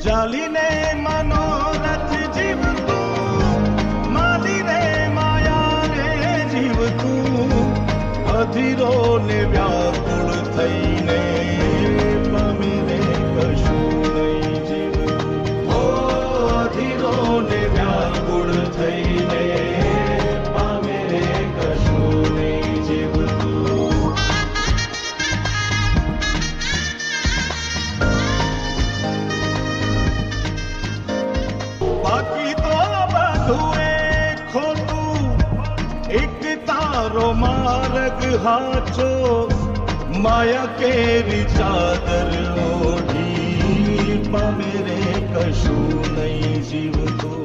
ચાલીને મનોરથ જીવતું, માલીને માયાને જીવતું, અધીરો ને વ્યાકુળ થઈને પામે રે કશું નહીં જીવતું. ઓ અધીરો ને વ્યાકુળ થઈને પામે રે કશું નહીં જીવતું. બાકી તો બધું એ ખોટું, એક તારો માર્ગ હાચો, માયા કેરી ચાદર ઓઢી પામે રે કશું નહીં જીવતું.